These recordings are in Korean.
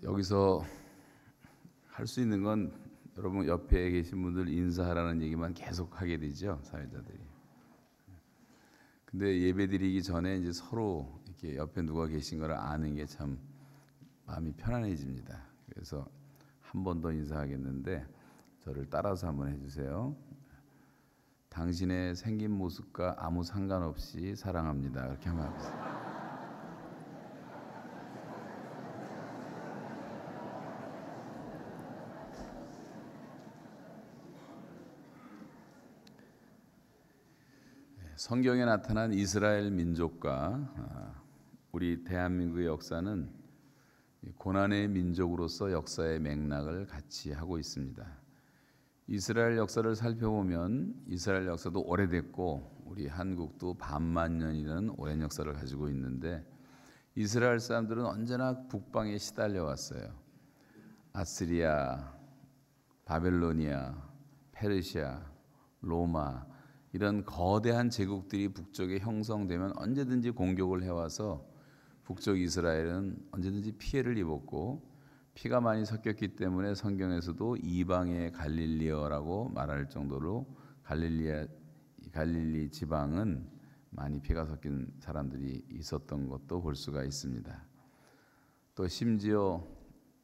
여기서 할 수 있는 건 여러분 옆에 계신 분들 인사하라는 얘기만 계속 하게 되죠, 사회자들이. 근데 예배드리기 전에 이제 서로 이렇게 옆에 누가 계신 걸 아는 게 참 마음이 편안해집니다. 그래서 한 번 더 인사하겠는데 저를 따라서 한번 해주세요. 당신의 생긴 모습과 아무 상관없이 사랑합니다. 그렇게 한번 해보세요. 성경에 나타난 이스라엘 민족과 우리 대한민국의 역사는 고난의 민족으로서 역사의 맥락을 같이 하고 있습니다. 이스라엘 역사를 살펴보면 이스라엘 역사도 오래됐고 우리 한국도 반만 년이라는 오랜 역사를 가지고 있는데 이스라엘 사람들은 언제나 북방에 시달려 왔어요. 아스리아, 바벨로니아, 페르시아, 로마 이런 거대한 제국들이 북쪽에 형성되면 언제든지 공격을 해와서 북쪽 이스라엘은 언제든지 피해를 입었고 피가 많이 섞였기 때문에 성경에서도 이방의 갈릴리어라고 말할 정도로 갈릴리 지방은 많이 피가 섞인 사람들이 있었던 것도 볼 수가 있습니다. 또 심지어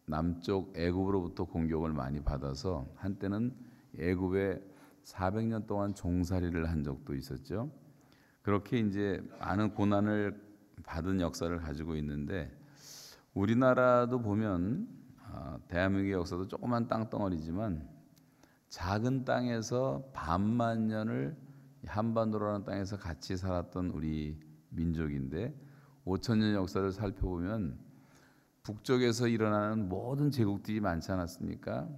남쪽 애굽으로부터 공격을 많이 받아서 한때는 애굽에 400년 동안 종살이를 한 적도 있었죠. 그렇게 이제 많은 고난을 받은 역사를 가지고 있는데 우리나라도 보면 대한민국의 역사도 조그만 땅덩어리지만 작은 땅에서 반만 년을 한반도라는 땅에서 같이 살았던 우리 민족인데 5,000년 역사를 살펴보면 북쪽에서 일어나는 모든 제국들이 많지 않았습니까?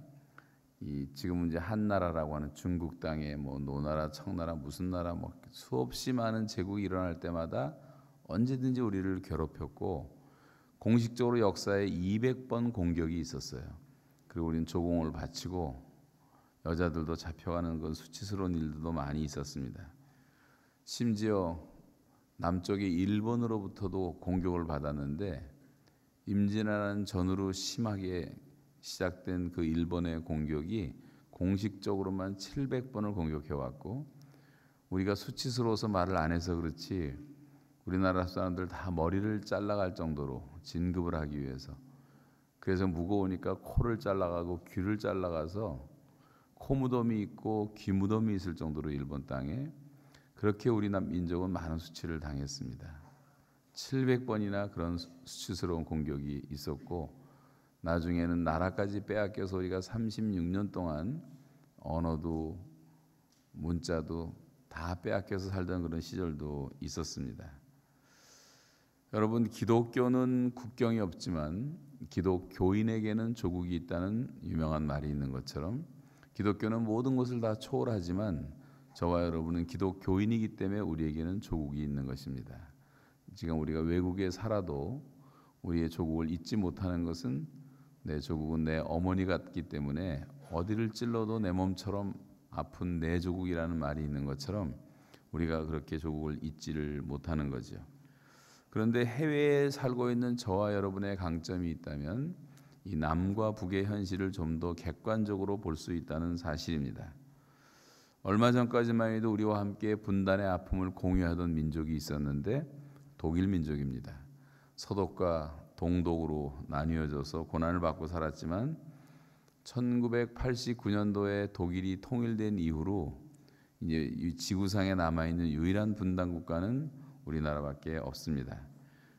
지금 이제 한나라라고 하는 중국 땅에 뭐 노나라, 청나라, 무슨 나라 뭐 수없이 많은 제국이 일어날 때마다 언제든지 우리를 괴롭혔고 공식적으로 역사에 200번 공격이 있었어요. 그리고 우리는 조공을 바치고 여자들도 잡혀가는 건 수치스러운 일들도 많이 있었습니다. 심지어 남쪽의 일본으로부터도 공격을 받았는데 임진왜란 전후로 심하게 시작된 그 일본의 공격이 공식적으로만 700번을 공격해왔고 우리가 수치스러워서 말을 안 해서 그렇지 우리나라 사람들 다 머리를 잘라갈 정도로 진급을 하기 위해서 그래서 무거우니까 코를 잘라가고 귀를 잘라가서 코 무덤이 있고 귀 무덤이 있을 정도로 일본 땅에 그렇게 우리 민족은 많은 수치를 당했습니다. 700번이나 그런 수치스러운 공격이 있었고 나중에는 나라까지 빼앗겨서 우리가 36년 동안 언어도 문자도 다 빼앗겨서 살던 그런 시절도 있었습니다. 여러분 기독교는 국경이 없지만 기독교인에게는 조국이 있다는 유명한 말이 있는 것처럼 기독교는 모든 것을 다 초월하지만 저와 여러분은 기독교인이기 때문에 우리에게는 조국이 있는 것입니다. 지금 우리가 외국에 살아도 우리의 조국을 잊지 못하는 것은 내 조국은 내 어머니 같기 때문에 어디를 찔러도 내 몸처럼 아픈 내 조국이라는 말이 있는 것처럼 우리가 그렇게 조국을 잊지를 못하는 거죠. 그런데 해외에 살고 있는 저와 여러분의 강점이 있다면 이 남과 북의 현실을 좀 더 객관적으로 볼 수 있다는 사실입니다. 얼마 전까지만 해도 우리와 함께 분단의 아픔을 공유하던 민족이 있었는데 독일 민족입니다. 서독과 동독으로 나뉘어져서 고난을 받고 살았지만 1989년도에 독일이 통일된 이후로 이제 이 지구상에 남아 있는 유일한 분단 국가는 우리나라밖에 없습니다.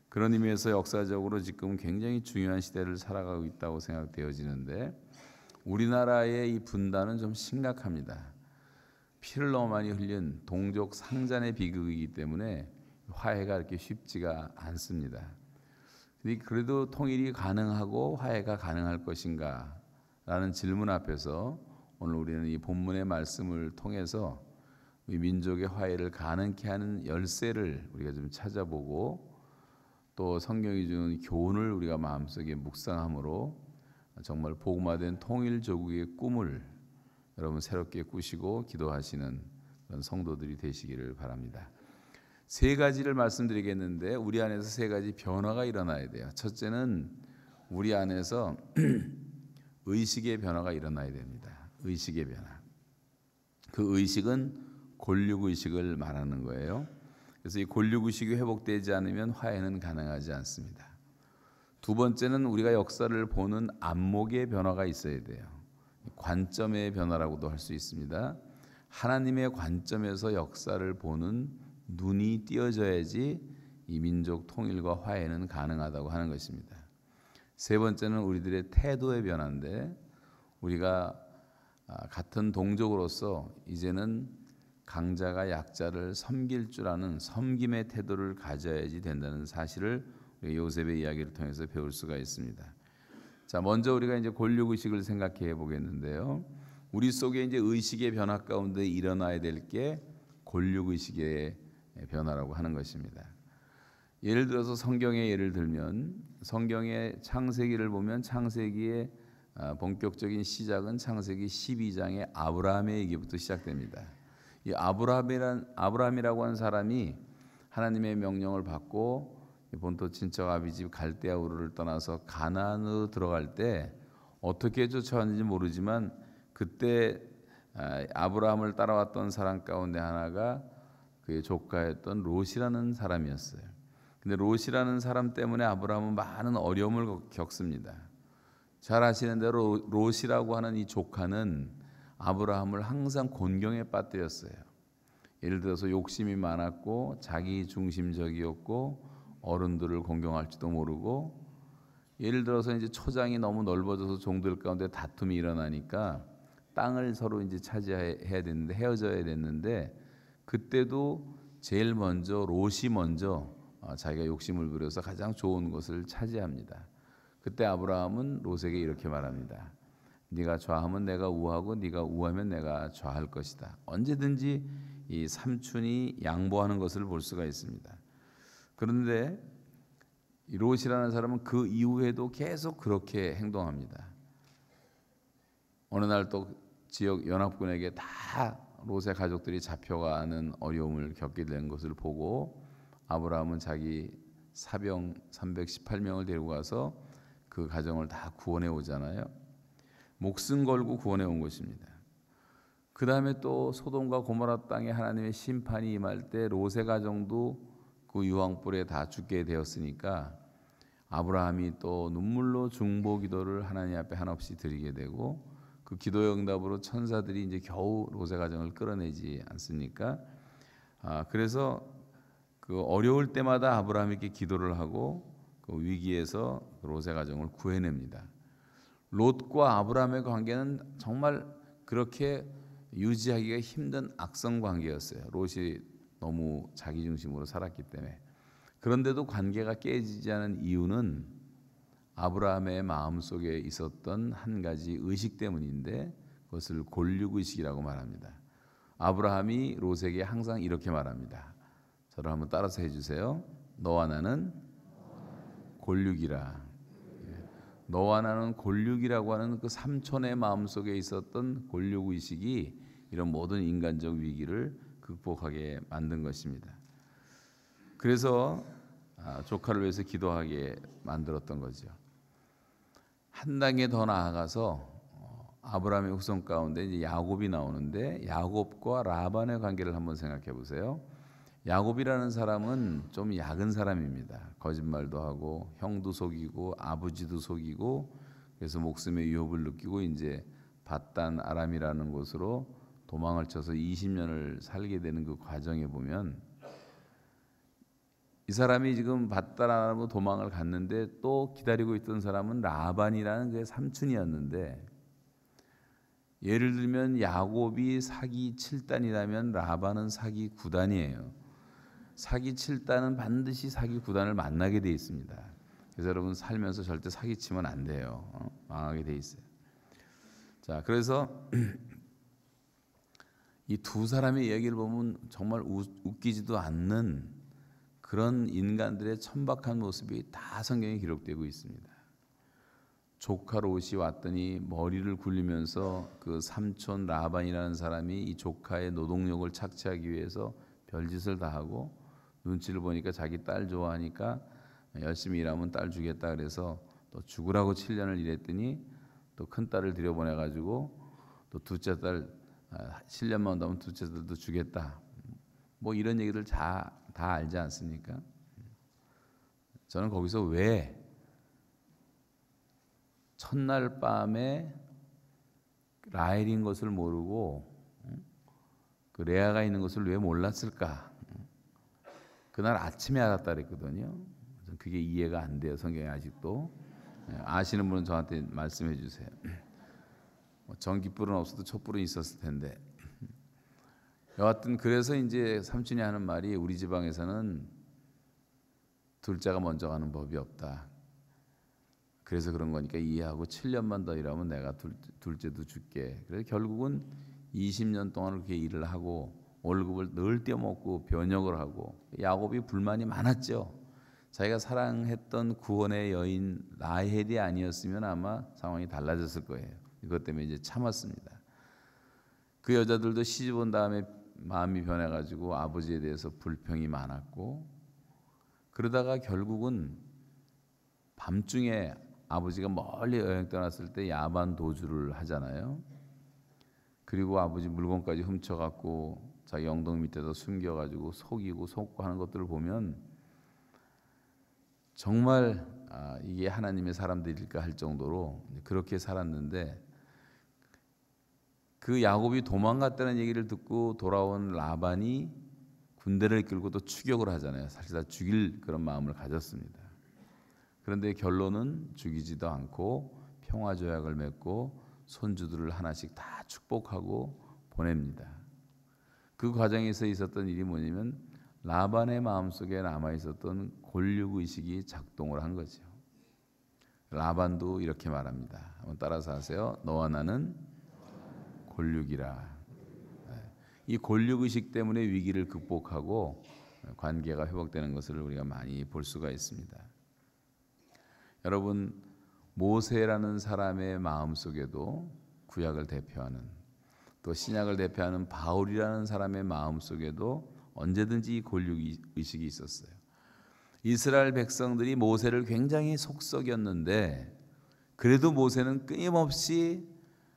그런 의미에서 역사적으로 지금 굉장히 중요한 시대를 살아가고 있다고 생각되어지는데 우리나라의 이 분단은 좀 심각합니다. 피를 너무 많이 흘린 동족 상잔의 비극이기 때문에 화해가 그렇게 쉽지가 않습니다. 그래도 통일이 가능하고 화해가 가능할 것인가 라는 질문 앞에서 오늘 우리는 이 본문의 말씀을 통해서 이 민족의 화해를 가능케 하는 열쇠를 우리가 좀 찾아보고 또 성경이 주는 교훈을 우리가 마음속에 묵상함으로 정말 복음화된 통일조국의 꿈을 여러분 새롭게 꾸시고 기도하시는 그런 성도들이 되시기를 바랍니다. 세 가지를 말씀드리겠는데 우리 안에서 세 가지 변화가 일어나야 돼요. 첫째는 우리 안에서 의식의 변화가 일어나야 됩니다. 의식의 변화. 그 의식은 곤욕의식을 말하는 거예요. 그래서 이 곤욕의식이 회복되지 않으면 화해는 가능하지 않습니다. 두 번째는 우리가 역사를 보는 안목의 변화가 있어야 돼요. 관점의 변화라고도 할 수 있습니다. 하나님의 관점에서 역사를 보는 눈이 띄어져야지 이 민족 통일과 화해는 가능하다고 하는 것입니다. 세 번째는 우리들의 태도의 변화인데, 우리가 같은 동족으로서 이제는 강자가 약자를 섬길 줄 아는 섬김의 태도를 가져야지 된다는 사실을 요셉의 이야기를 통해서 배울 수가 있습니다. 자, 먼저 우리가 이제 곤욕의식을 생각해 보겠는데요. 우리 속에 이제 의식의 변화 가운데 일어나야 될 게 곤욕의식의 변화라고 하는 것입니다. 예를 들어서 성경의 예를 들면, 성경의 창세기를 보면 창세기의 본격적인 시작은 창세기 12장의 아브라함의 얘기부터 시작됩니다. 이 아브라함이라고 하는 사람이 하나님의 명령을 받고 본토 친척 아비집 갈대아 우르를 떠나서 가나안으로 들어갈 때 어떻게 쫓아왔는지 모르지만, 그때 아브라함을 따라왔던 사람 가운데 하나가 그의 조카였던 롯이라는 사람이었어요. 근데 롯이라는 사람 때문에 아브라함은 많은 어려움을 겪습니다. 잘 아시는 대로 롯이라고 하는 이 조카는 아브라함을 항상 곤경에 빠뜨렸어요. 예를 들어서 욕심이 많았고 자기 중심적이었고 어른들을 공경할지도 모르고, 예를 들어서 이제 초장이 너무 넓어져서 종들 가운데 다툼이 일어나니까 땅을 서로 이제 차지해야 됐는데, 헤어져야 됐는데, 그때도 제일 먼저 롯이 먼저 자기가 욕심을 부려서 가장 좋은 것을 차지합니다. 그때 아브라함은 롯에게 이렇게 말합니다. 네가 좌하면 내가 우하고 네가 우하면 내가 좌할 것이다. 언제든지 이 삼촌이 양보하는 것을 볼 수가 있습니다. 그런데 이 롯이라는 사람은 그 이후에도 계속 그렇게 행동합니다. 어느 날 또 지역 연합군에게 다 롯의 가족들이 잡혀가는 어려움을 겪게 된 것을 보고 아브라함은 자기 사병 318명을 데리고 가서 그 가정을 다 구원해 오잖아요. 목숨 걸고 구원해 온 것입니다. 그 다음에 또 소돔과 고모라 땅에 하나님의 심판이 임할 때 롯의 가정도 그 유황불에 다 죽게 되었으니까 아브라함이 또 눈물로 중보 기도를 하나님 앞에 한없이 드리게 되고, 그 기도의 응답으로 천사들이 이제 겨우 롯의 가정을 끌어내지 않습니까? 그래서 그 어려울 때마다 아브라함에게 기도를 하고 그 위기에서 롯의 가정을 구해냅니다. 롯과 아브라함의 관계는 정말 그렇게 유지하기가 힘든 악성 관계였어요. 롯이 너무 자기 중심으로 살았기 때문에. 그런데도 관계가 깨지지 않은 이유는 아브라함의 마음속에 있었던 한 가지 의식 때문인데, 그것을 곤욕의식이라고 말합니다. 아브라함이 롯에게 항상 이렇게 말합니다. 저를 한번 따라서 해주세요. 너와 나는 곤욕이라. 너와 나는 곤욕이라고 하는 그 삼촌의 마음속에 있었던 곤욕의식이 이런 모든 인간적 위기를 극복하게 만든 것입니다. 그래서 조카를 위해서 기도하게 만들었던 거죠. 한 단계 더 나아가서 아브라함의 후손 가운데 이제 야곱이 나오는데, 야곱과 라반의 관계를 한번 생각해 보세요. 야곱이라는 사람은 좀 약은 사람입니다. 거짓말도 하고 형도 속이고 아버지도 속이고, 그래서 목숨의 위협을 느끼고 이제 밧단 아람이라는 곳으로 도망을 쳐서 20년을 살게 되는 그 과정에 보면, 이 사람이 지금 밧단 아람으로 도망을 갔는데 또 기다리고 있던 사람은 라반이라는 그의 삼촌이었는데, 예를 들면 야곱이 사기 7단이라면 라반은 사기 9단이에요. 사기 7단은 반드시 사기 9단을 만나게 돼 있습니다. 그래서 여러분 살면서 절대 사기치면 안 돼요. 망하게 돼 있어요. 자, 그래서 이 두 사람의 이야기를 보면 정말 웃기지도 않는 그런 인간들의 천박한 모습이 다 성경에 기록되고 있습니다. 조카 롯이 왔더니 머리를 굴리면서 그 삼촌 라반이라는 사람이 이 조카의 노동력을 착취하기 위해서 별짓을 다 하고, 눈치를 보니까 자기 딸 좋아하니까 열심히 일하면 딸 주겠다 그래서 또 죽으라고 7년을 일했더니 또 큰딸을 들여보내가지고 또 둘째 딸 7년만 더 하면 둘째 딸도 주겠다. 뭐 이런 얘기들 다 알지 않습니까? 저는 거기서 왜 첫날 밤에 라헬인 것을 모르고 그 레아가 있는 것을 왜 몰랐을까? 그날 아침에 알았다 그랬거든요. 그게 이해가 안 돼요. 성경에 아직도. 아시는 분은 저한테 말씀해 주세요. 전깃불은 없어도 촛불은 있었을 텐데. 여하튼 그래서 이제 삼촌이 하는 말이 우리 지방에서는 둘째가 먼저 가는 법이 없다. 그래서 그런 거니까 이해하고 7년만 더 일하면 내가 둘째도 줄게. 그래서 결국은 20년 동안 그렇게 일을 하고 월급을 늘 떼어먹고 변역을 하고 야곱이 불만이 많았죠. 자기가 사랑했던 구원의 여인 라헬이 아니었으면 아마 상황이 달라졌을 거예요. 이것 때문에 이제 참았습니다. 그 여자들도 시집 온 다음에 마음이 변해가지고 아버지에 대해서 불평이 많았고 그러다가 결국은 밤중에 아버지가 멀리 여행 떠났을 때 야반 도주를 하잖아요. 그리고 아버지 물건까지 훔쳐갖고 자기 엉덩이 밑에서 숨겨가지고 속이고 속고 하는 것들을 보면 정말 이게 하나님의 사람들일까 할 정도로 그렇게 살았는데 그 야곱이 도망갔다는 얘기를 듣고 돌아온 라반이 군대를 이끌고 또 추격을 하잖아요. 사실 다 죽일 그런 마음을 가졌습니다. 그런데 결론은 죽이지도 않고 평화조약을 맺고 손주들을 하나씩 다 축복하고 보냅니다. 그 과정에서 있었던 일이 뭐냐면 라반의 마음속에 남아있었던 권력의식이 작동을 한 거죠. 라반도 이렇게 말합니다. 한번 따라서 하세요. 너와 나는 권력이라. 이 권력의식 때문에 위기를 극복하고 관계가 회복되는 것을 우리가 많이 볼 수가 있습니다. 여러분 모세라는 사람의 마음속에도 구약을 대표하는 또 신약을 대표하는 바울이라는 사람의 마음속에도 언제든지 권력의식이 있었어요. 이스라엘 백성들이 모세를 굉장히 속썩였는데 그래도 모세는 끊임없이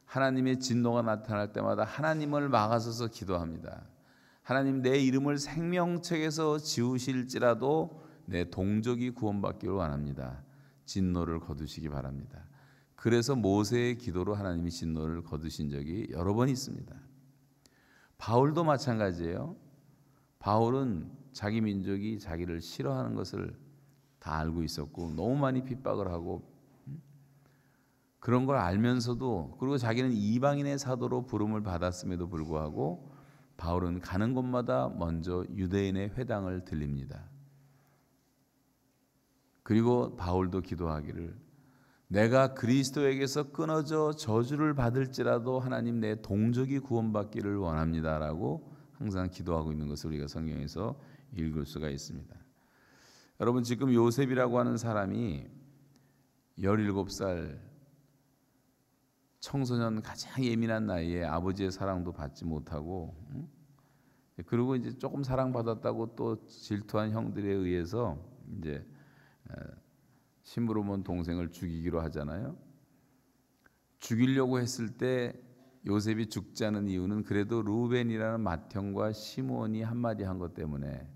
하나님의 진노가 나타날 때마다 하나님을 막아서서 기도합니다. 하나님 내 이름을 생명책에서 지우실지라도 내 동족이 구원받기를 원합니다. 진노를 거두시기 바랍니다. 그래서 모세의 기도로 하나님이 진노를 거두신 적이 여러 번 있습니다. 바울도 마찬가지예요. 바울은 자기 민족이 자기를 싫어하는 것을 다 알고 있었고 너무 많이 핍박을 하고 그런 걸 알면서도 그리고 자기는 이방인의 사도로 부름을 받았음에도 불구하고 바울은 가는 곳마다 먼저 유대인의 회당을 들립니다. 그리고 바울도 기도하기를 내가 그리스도에게서 끊어져 저주를 받을지라도 하나님 내 동족이 구원받기를 원합니다라고 항상 기도하고 있는 것을 우리가 성경에서 읽을 수가 있습니다. 여러분 지금 요셉이라고 하는 사람이 17살 청소년 가장 예민한 나이에 아버지의 사랑도 받지 못하고 그리고 이제 조금 사랑받았다고 또 질투한 형들에 의해서 이제 심부름 온 동생을 죽이기로 하잖아요. 죽이려고 했을 때 요셉이 죽지 않은 이유는 그래도 루벤이라는 맏형과 시므온이 한마디 한 것 때문에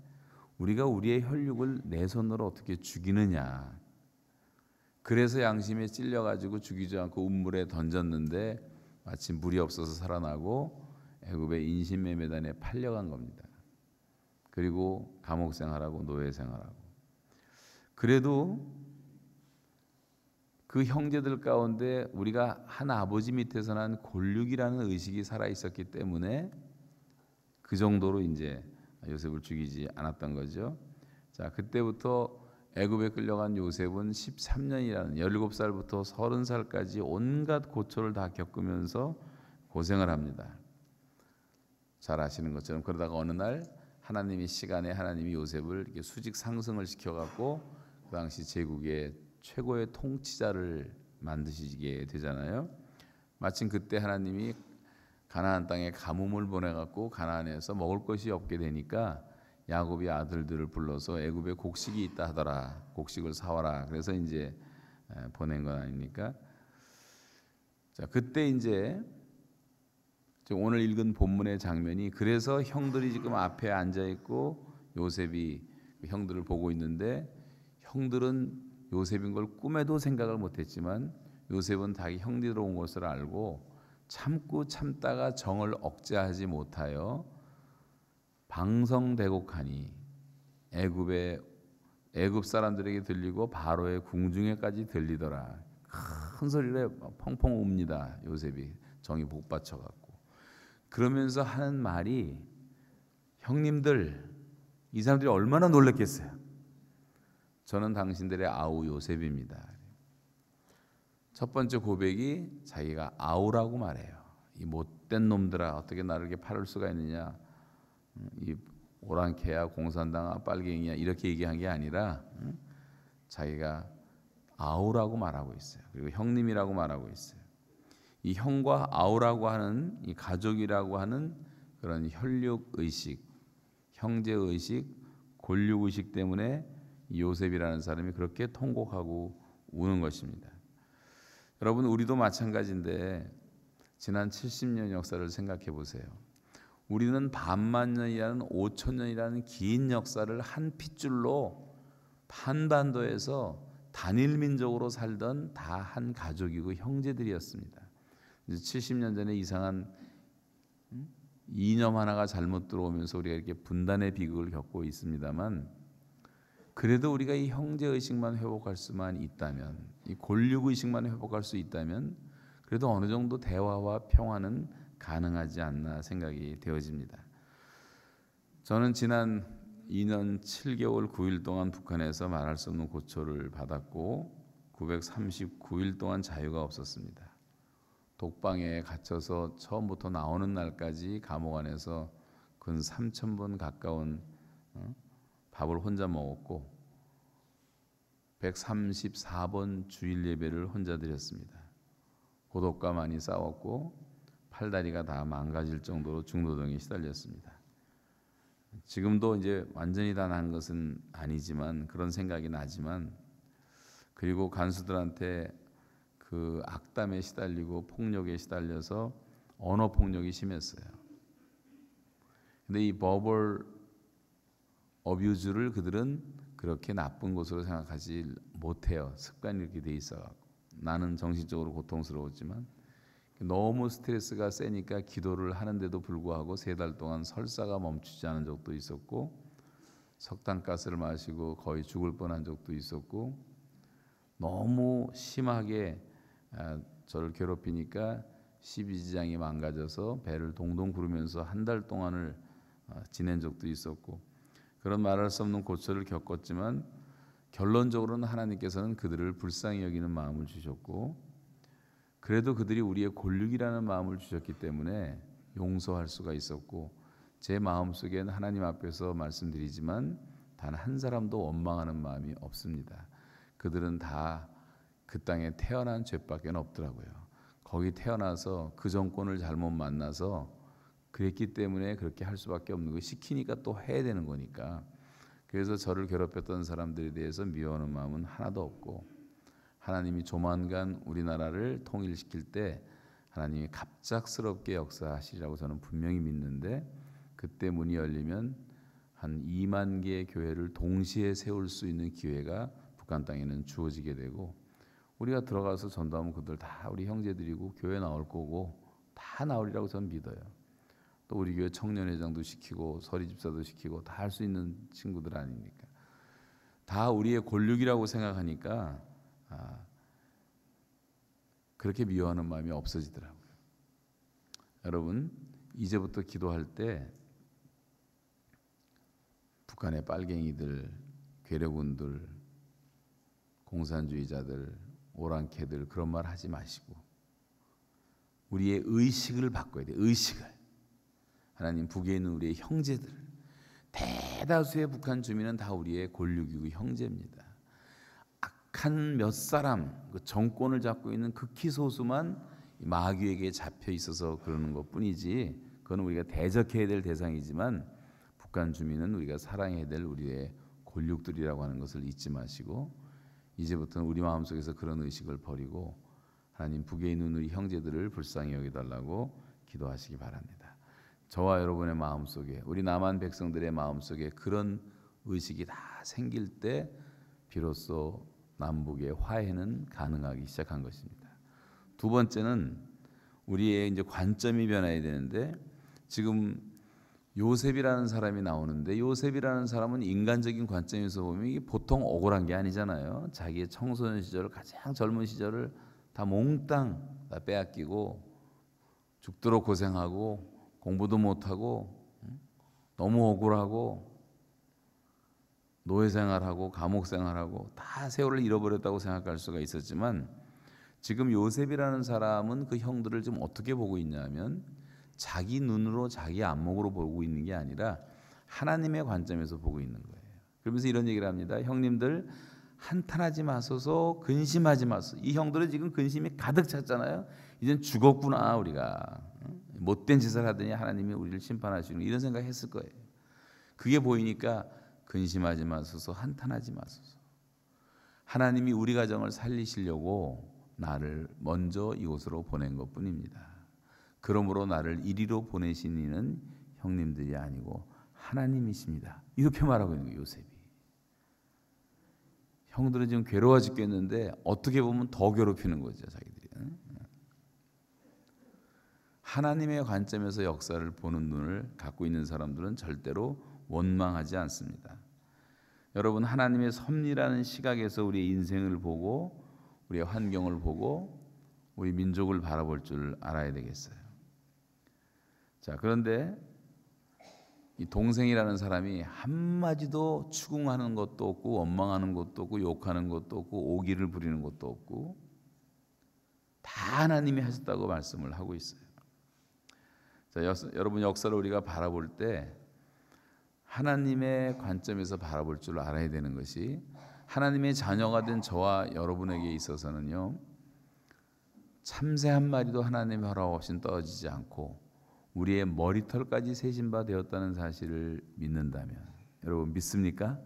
우리가 우리의 혈육을 내 손으로 어떻게 죽이느냐. 그래서 양심에 찔려가지고 죽이지 않고 운물에 던졌는데 마침 물이 없어서 살아나고 애굽의 인신매매단에 팔려간 겁니다. 그리고 감옥 생활하고 노예 생활하고 그래도 그 형제들 가운데 우리가 한 아버지 밑에서 난 골육이라는 의식이 살아 있었기 때문에 그 정도로 이제 요셉을 죽이지 않았던 거죠. 자, 그때부터 애굽에 끌려간 요셉은 13년이라는 17살부터 30살까지 온갖 고초를 다 겪으면서 고생을 합니다. 잘 아시는 것처럼 그러다가 어느 날 하나님의 시간에 하나님이 요셉을 이렇게 수직 상승을 시켜갖고 그 당시 제국의 최고의 통치자를 만드시게 되잖아요. 마침 그때 하나님이 가나안 땅에 가뭄을 보내갖고 가나안에서 먹을 것이 없게 되니까 야곱이 아들들을 불러서 애굽에 곡식이 있다 하더라. 곡식을 사와라. 그래서 이제 보낸 건 아닙니까? 자, 그때 이제 지금 오늘 읽은 본문의 장면이, 그래서 형들이 지금 앞에 앉아 있고 요셉이 형들을 보고 있는데, 형들은 요셉인 걸 꿈에도 생각을 못했지만 요셉은 자기 형들이 온 것을 알고 참고 참다가 정을 억제하지 못하여 방성대곡하니 애굽 사람들에게 들리고 바로의 궁중에까지 들리더라. 큰 소리로 펑펑 웁니다. 요셉이 정이 복받쳐 갖고. 그러면서 하는 말이, 형님들, 이 사람들이 얼마나 놀랐겠어요. 저는 당신들의 아우 요셉입니다. 첫 번째 고백이 자기가 아우라고 말해요. 이 못된 놈들아, 어떻게 나를 이렇게 팔을 수가 있느냐, 이 오랑캐야 공산당아 빨갱이야, 이렇게 얘기한 게 아니라 자기가 아우라고 말하고 있어요. 그리고 형님이라고 말하고 있어요. 이 형과 아우라고 하는, 이 가족이라고 하는 그런 혈육의식, 형제의식, 권력의식 때문에 요셉이라는 사람이 그렇게 통곡하고 우는 것입니다. 여러분, 우리도 마찬가지인데 지난 70년 역사를 생각해 보세요. 우리는 반만 년이라는 5천 년이라는 긴 역사를 한 핏줄로 한반도에서 단일 민족으로 살던 다 한 가족이고 형제들이었습니다. 70년 전에 이상한 이념 하나가 잘못 들어오면서 우리가 이렇게 분단의 비극을 겪고 있습니다만, 그래도 우리가 이 형제의식만 회복할 수만 있다면, 이 권력의식만 회복할 수 있다면 그래도 어느 정도 대화와 평화는 가능하지 않나 생각이 되어집니다. 저는 지난 2년 7개월 9일 동안 북한에서 말할 수 없는 고초를 받았고 939일 동안 자유가 없었습니다. 독방에 갇혀서 처음부터 나오는 날까지 감옥 안에서 근 3,000번 가까운 밥을 혼자 먹었고 134번 주일 예배를 혼자 드렸습니다. 고독과 많이 싸웠고 팔다리가 다 망가질 정도로 중노동에 시달렸습니다. 지금도 이제 완전히 다 난 것은 아니지만 그런 생각이 나지만, 그리고 간수들한테 그 악담에 시달리고 폭력에 시달려서 언어 폭력이 심했어요. 근데 이 버벌 어뷰즈를 그들은 그렇게 나쁜 것으로 생각하지 못해요. 습관이 이렇게 돼 있어갖고. 나는 정신적으로 고통스러웠지만 너무 스트레스가 세니까 기도를 하는데도 불구하고 3달 동안 설사가 멈추지 않은 적도 있었고, 석탄가스를 마시고 거의 죽을 뻔한 적도 있었고, 너무 심하게 저를 괴롭히니까 십이지장이 망가져서 배를 동동 구르면서 1달 동안을 지낸 적도 있었고, 그런 말할 수 없는 고초를 겪었지만 결론적으로는 하나님께서는 그들을 불쌍히 여기는 마음을 주셨고, 그래도 그들이 우리의 권력이라는 마음을 주셨기 때문에 용서할 수가 있었고, 제 마음속에는 하나님 앞에서 말씀드리지만 단 한 사람도 원망하는 마음이 없습니다. 그들은 다 그 땅에 태어난 죄밖에 없더라고요. 거기 태어나서 그 정권을 잘못 만나서 그랬기 때문에 그렇게 할 수밖에 없는 거, 시키니까 또 해야 되는 거니까. 그래서 저를 괴롭혔던 사람들에 대해서 미워하는 마음은 하나도 없고, 하나님이 조만간 우리나라를 통일시킬 때 하나님이 갑작스럽게 역사하시리라고 저는 분명히 믿는데, 그때 문이 열리면 한 2만 개의 교회를 동시에 세울 수 있는 기회가 북한 땅에는 주어지게 되고, 우리가 들어가서 전도하면 그들 다 우리 형제들이고 교회 나올 거고 다 나오리라고 저는 믿어요. 또 우리 교회 청년회장도 시키고 서리집사도 시키고 다 할 수 있는 친구들 아닙니까? 다 우리의 권력이라고 생각하니까 그렇게 미워하는 마음이 없어지더라고요. 여러분, 이제부터 기도할 때 북한의 빨갱이들, 괴뢰군들, 공산주의자들, 오랑캐들 그런 말 하지 마시고 우리의 의식을 바꿔야 돼요. 의식을. 하나님, 북에 있는 우리의 형제들, 대다수의 북한 주민은 다 우리의 권력이고 형제입니다. 악한 몇 사람, 그 정권을 잡고 있는 극히 소수만 마귀에게 잡혀 있어서 그러는 것뿐이지, 그건 우리가 대적해야 될 대상이지만 북한 주민은 우리가 사랑해야 될 우리의 권력들이라고 하는 것을 잊지 마시고, 이제부터는 우리 마음속에서 그런 의식을 버리고 하나님 북에 있는 우리 형제들을 불쌍히 여기달라고 기도하시기 바랍니다. 저와 여러분의 마음속에, 우리 남한 백성들의 마음속에 그런 의식이 다 생길 때 비로소 남북의 화해는 가능하기 시작한 것입니다. 두 번째는 우리의 이제 관점이 변해야 되는데, 지금 요셉이라는 사람이 나오는데, 요셉이라는 사람은 인간적인 관점에서 보면 이게 보통 억울한 게 아니잖아요. 자기의 청소년 시절, 가장 젊은 시절을 다 몽땅 다 빼앗기고 죽도록 고생하고 공부도 못하고 너무 억울하고 노예 생활하고 감옥 생활하고 다 세월을 잃어버렸다고 생각할 수가 있었지만, 지금 요셉이라는 사람은 그 형들을 좀 어떻게 보고 있냐면 자기 눈으로 자기 안목으로 보고 있는 게 아니라 하나님의 관점에서 보고 있는 거예요. 그러면서 이런 얘기를 합니다. 형님들 한탄하지 마소서, 근심하지 마소서. 이 형들은 지금 근심이 가득 찼잖아요. 이젠 죽었구나, 우리가 못된 짓을 하더니 하나님이 우리를 심판하시는, 이런 생각했을 거예요. 그게 보이니까 근심하지 마소서, 한탄하지 마소서. 하나님이 우리 가정을 살리시려고 나를 먼저 이곳으로 보낸 것뿐입니다. 그러므로 나를 이리로 보내신 이는 형님들이 아니고 하나님이십니다. 이렇게 말하고 있는 거예요, 요셉이. 형들은 지금 괴로워 죽겠는데 어떻게 보면 더 괴롭히는 거죠, 자기들이. 하나님의 관점에서 역사를 보는 눈을 갖고 있는 사람들은 절대로 원망하지 않습니다. 여러분, 하나님의 섭리라는 시각에서 우리의 인생을 보고 우리의 환경을 보고 우리 민족을 바라볼 줄 알아야 되겠어요. 자, 그런데 이 동생이라는 사람이 한마디도 추궁하는 것도 없고 원망하는 것도 없고 욕하는 것도 없고 오기를 부리는 것도 없고 다 하나님이 하셨다고 말씀을 하고 있어요. 자, 여러분, 역사를 우리가 바라볼 때 하나님의 관점에서 바라볼 줄 알아야 되는 것이, 하나님의 자녀가 된 저와 여러분에게 있어서는요, 참새 한 마리도 하나님의 허락 없이는 떨어지지 않고 우리의 머리털까지 세신 바 되었다는 사실을 믿는다면, 여러분 믿습니까?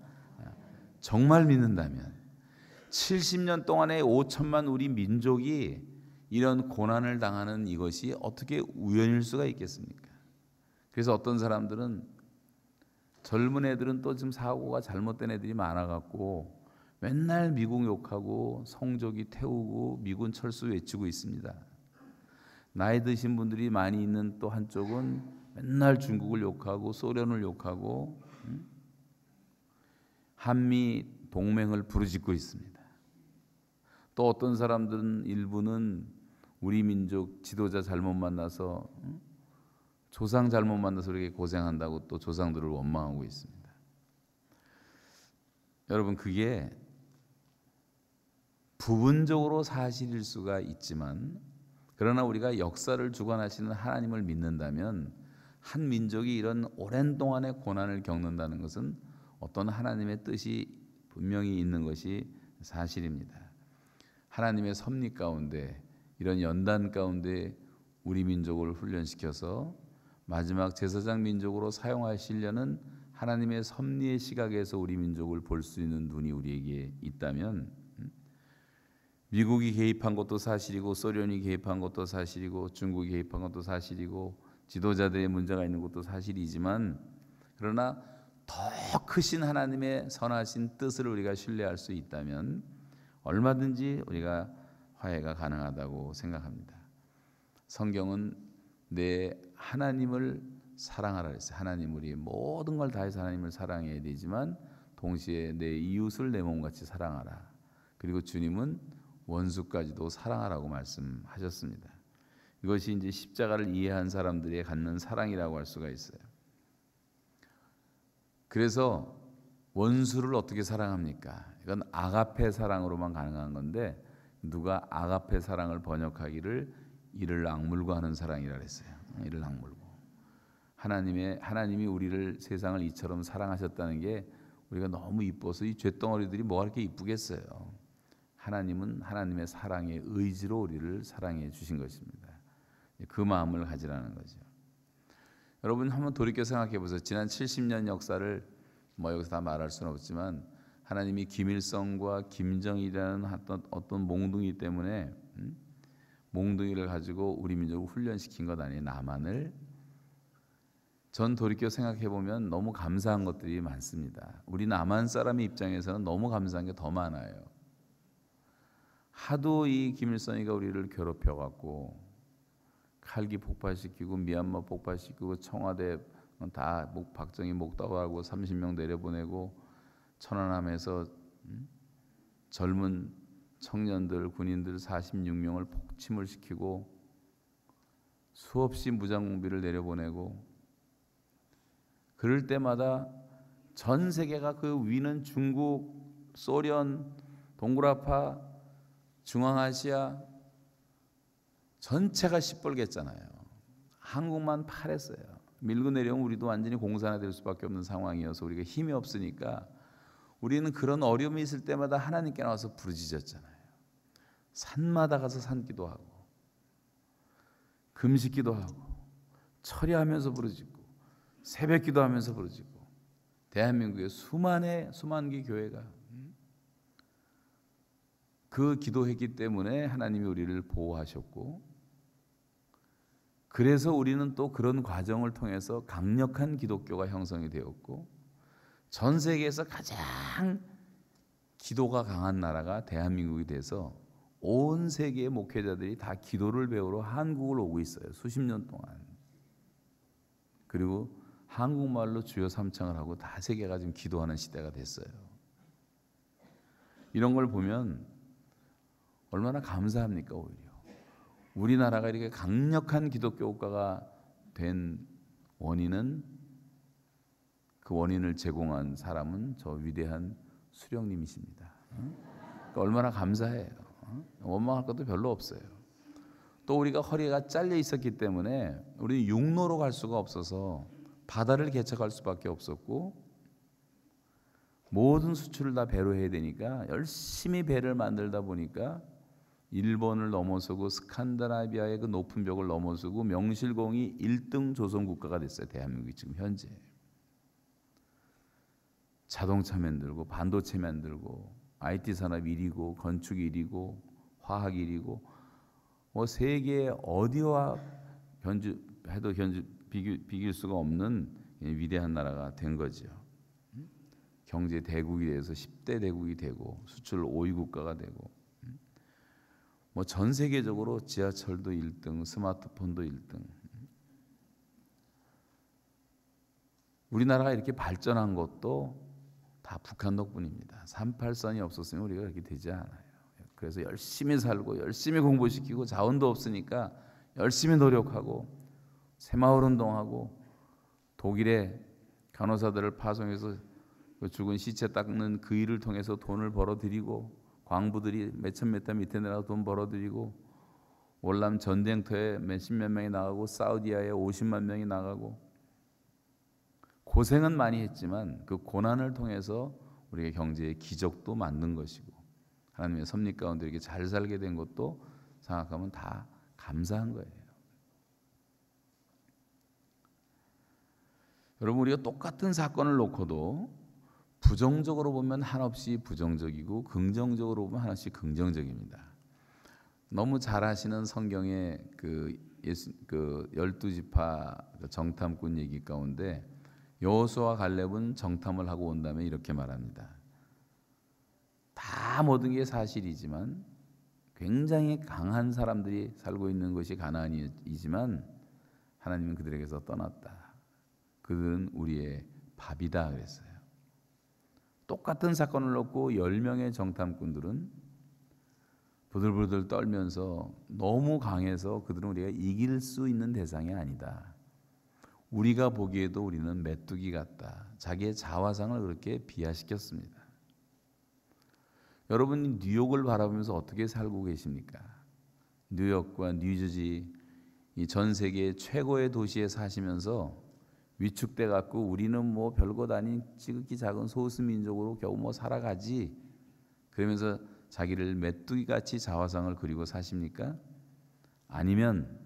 정말 믿는다면 70년 동안에 5천만 우리 민족이 이런 고난을 당하는 이것이 어떻게 우연일 수가 있겠습니까? 그래서 어떤 사람들은, 젊은 애들은 또 지금 사고가 잘못된 애들이 많아갖고 맨날 미국 욕하고 성조기 태우고 미군 철수 외치고 있습니다. 나이 드신 분들이 많이 있는 또 한쪽은 맨날 중국을 욕하고 소련을 욕하고 한미 동맹을 부르짖고 있습니다. 또 어떤 사람들은, 일부는 우리 민족 지도자 잘못 만나서, 조상 잘못 만나서 이렇게 고생한다고 또 조상들을 원망하고 있습니다. 여러분, 그게 부분적으로 사실일 수가 있지만, 그러나 우리가 역사를 주관하시는 하나님을 믿는다면 한 민족이 이런 오랜 동안의 고난을 겪는다는 것은 어떤 하나님의 뜻이 분명히 있는 것이 사실입니다. 하나님의 섭리 가운데, 이런 연단 가운데 우리 민족을 훈련시켜서 마지막 제사장 민족으로 사용하시려는 하나님의 섭리의 시각에서 우리 민족을 볼 수 있는 눈이 우리에게 있다면, 미국이 개입한 것도 사실이고 소련이 개입한 것도 사실이고 중국이 개입한 것도 사실이고 지도자들의 문제가 있는 것도 사실이지만, 그러나 더 크신 하나님의 선하신 뜻을 우리가 신뢰할 수 있다면 얼마든지 우리가 화해가 가능하다고 생각합니다. 성경은 내 하나님을 사랑하라 그랬어요. 하나님, 우리 모든 걸 다해서 하나님을 사랑해야 되지만 동시에 내 이웃을 내 몸같이 사랑하라. 그리고 주님은 원수까지도 사랑하라고 말씀하셨습니다. 이것이 이제 십자가를 이해한 사람들이 갖는 사랑이라고 할 수가 있어요. 그래서 원수를 어떻게 사랑합니까? 이건 아가페 사랑으로만 가능한 건데, 누가 아가페 사랑을 번역하기를 이를 악물고 하는 사랑이라 그랬어요. 이를 악물고. 하나님이 우리를, 세상을 이처럼 사랑하셨다는 게 우리가 너무 이뻐서 이 쇳덩어리들이 뭐가 그렇게 이쁘겠어요. 하나님은 하나님의 사랑의 의지로 우리를 사랑해 주신 것입니다. 그 마음을 가지라는 거죠. 여러분, 한번 돌이켜 생각해 보세요. 지난 70년 역사를 여기서 다 말할 수는 없지만 하나님이 김일성과 김정일이라는 어떤 몽둥이 때문에 몽둥이를 가지고 우리 민족을 훈련시킨 것 아니에요. 남한을. 전 돌이켜 생각해 보면 너무 감사한 것들이 많습니다. 우리 남한 사람의 입장에서는 너무 감사한 게 더 많아요. 하도 이 김일성이가 우리를 괴롭혀 갖고 칼기 폭발시키고 미얀마 폭발시키고 청와대 다 박정희 목다발하고 30명 내려보내고 천안함에서 젊은 청년들 군인들 46명을 폭침을 시키고 수없이 무장공비를 내려보내고 그럴 때마다 전 세계가 그 위는 중국, 소련, 동굴아파, 중앙아시아 전체가 시뻘갰잖아요. 한국만 파랬어요. 밀고 내려오면 우리도 완전히 공산화 될 수밖에 없는 상황이어서 우리가 힘이 없으니까 우리는 그런 어려움이 있을 때마다 하나님께 나와서 부르짖었잖아요. 산마다 가서 산기도 하고 금식기도 하고 철야하면서 부르짖고 새벽기도 하면서 부르짖고 대한민국의 수만 개 교회가 그 기도했기 때문에 하나님이 우리를 보호하셨고 그래서 우리는 또 그런 과정을 통해서 강력한 기독교가 형성이 되었고 전 세계에서 가장 기도가 강한 나라가 대한민국이 돼서 온 세계의 목회자들이 다 기도를 배우러 한국을 오고 있어요. 수십 년 동안. 그리고 한국말로 주여 삼창을 하고 다 세계가 지금 기도하는 시대가 됐어요. 이런 걸 보면 얼마나 감사합니까? 오히려 우리나라가 이렇게 강력한 기독교 국가가 된 원인은 그 원인을 제공한 사람은 저 위대한 수령님이십니다. 그러니까 얼마나 감사해요. 원망할 것도 별로 없어요. 또 우리가 허리가 잘려 있었기 때문에 우리는 육로로 갈 수가 없어서 바다를 개척할 수밖에 없었고 모든 수출을 다 배로 해야 되니까 열심히 배를 만들다 보니까 일본을 넘어서고 스칸다나비아의 그 높은 벽을 넘어서고 명실공히 1등 조선국가가 됐어요. 대한민국이 지금 현재. 자동차 만들고 반도체 만들고 IT 산업 1위고 건축 1위고 화학 1위고 뭐 세계 어디와 비길 수가 없는 위대한 나라가 된 거죠. 경제 대국이 돼서 10대 대국이 되고 수출 5위 국가가 되고 뭐 전 세계적으로 지하철도 1등, 스마트폰도 1등. 우리나라가 이렇게 발전한 것도 다 북한 덕분입니다. 38선이 없었으면 우리가 이렇게 되지 않아요. 그래서 열심히 살고 열심히 공부시키고 자원도 없으니까 열심히 노력하고 새마을 운동하고 독일의 간호사들을 파송해서 죽은 시체 닦는 그 일을 통해서 돈을 벌어들이고 광부들이 몇천 몇 단 밑에 내려가 돈 벌어들이고 월남 전쟁터에 몇십몇 명이 나가고 사우디아에 50만 명이 나가고 고생은 많이 했지만 그 고난을 통해서 우리의 경제의 기적도 만든 것이고 하나님의 섭리 가운데 이렇게 잘 살게 된 것도 생각하면 다 감사한 거예요. 여러분 우리가 똑같은 사건을 놓고도 부정적으로 보면 한없이 부정적이고 긍정적으로 보면 한없이 긍정적입니다. 너무 잘 아시는 성경의 그 12지파 정탐꾼 얘기 가운데 여호수아와 갈렙은 정탐을 하고 온 다음에 이렇게 말합니다. 다 모든 게 사실이지만 굉장히 강한 사람들이 살고 있는 것이 가나안이지만 하나님은 그들에게서 떠났다. 그들은 우리의 밥이다 그랬어요. 똑같은 사건을 놓고 10명의 정탐꾼들은 부들부들 떨면서 너무 강해서 그들은 우리가 이길 수 있는 대상이 아니다. 우리가 보기에도 우리는 메뚜기 같다. 자기의 자화상을 그렇게 비하시켰습니다. 여러분 뉴욕을 바라보면서 어떻게 살고 계십니까? 뉴욕과 뉴저지 이 전 세계 최고의 도시에 사시면서 위축돼 갖고 우리는 뭐 별것 아닌 지극히 작은 소수 민족으로 겨우 뭐 살아가지 그러면서 자기를 메뚜기같이 자화상을 그리고 사십니까? 아니면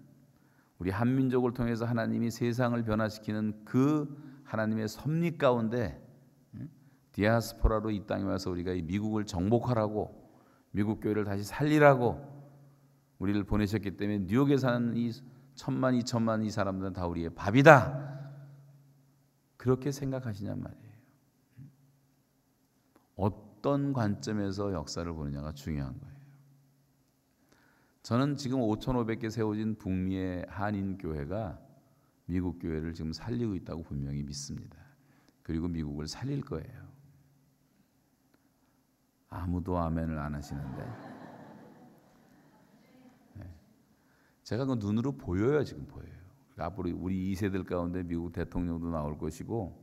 우리 한민족을 통해서 하나님이 세상을 변화시키는 그 하나님의 섭리 가운데 디아스포라로 이 땅에 와서 우리가 이 미국을 정복하라고, 미국 교회를 다시 살리라고 우리를 보내셨기 때문에 뉴욕에 사는 이 1,000만, 2,000만 이 사람들은 다 우리의 밥이다. 그렇게 생각하시냔 말이에요. 어떤 관점에서 역사를 보느냐가 중요한 거예요. 저는 지금 5,500개 세워진 북미의 한인 교회가 미국 교회를 지금 살리고 있다고 분명히 믿습니다. 그리고 미국을 살릴 거예요. 아무도 아멘을 안 하시는데, 제가 그 눈으로 보여요. 지금 보여요. 앞으로 우리 2세들 가운데 미국 대통령도 나올 것이고,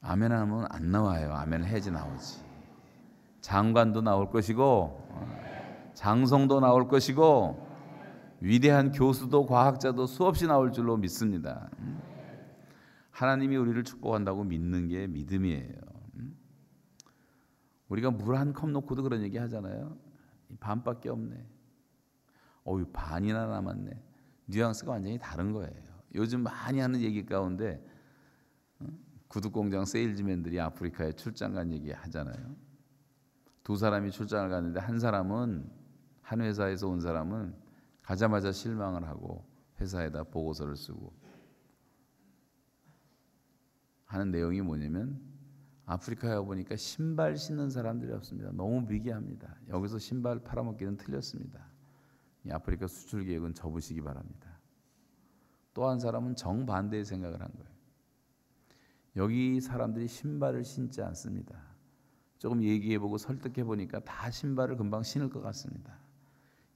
아멘 하면 안 나와요. 아멘을 해야지 나오지. 장관도 나올 것이고, 장성도 나올 것이고, 위대한 교수도 과학자도 수없이 나올 줄로 믿습니다. 하나님이 우리를 축복한다고 믿는 게 믿음이에요. 우리가 물 한 컵 놓고도 그런 얘기 하잖아요. 반밖에 없네. 반이나 남았네. 뉘앙스가 완전히 다른 거예요. 요즘 많이 하는 얘기 가운데 구두공장 세일즈맨들이 아프리카에 출장 간 얘기 하잖아요. 두 사람이 출장을 갔는데 한 회사에서 온 사람은 가자마자 실망을 하고 회사에다 보고서를 쓰고 하는 내용이 뭐냐면, 아프리카에 와보니까 신발 신는 사람들이 없습니다. 너무 미개합니다. 여기서 신발 팔아먹기는 틀렸습니다. 이 아프리카 수출 계획은 접으시기 바랍니다. 또 한 사람은 정반대의 생각을 한 거예요. 여기 사람들이 신발을 신지 않습니다. 조금 얘기해보고 설득해보니까 다 신발을 금방 신을 것 같습니다.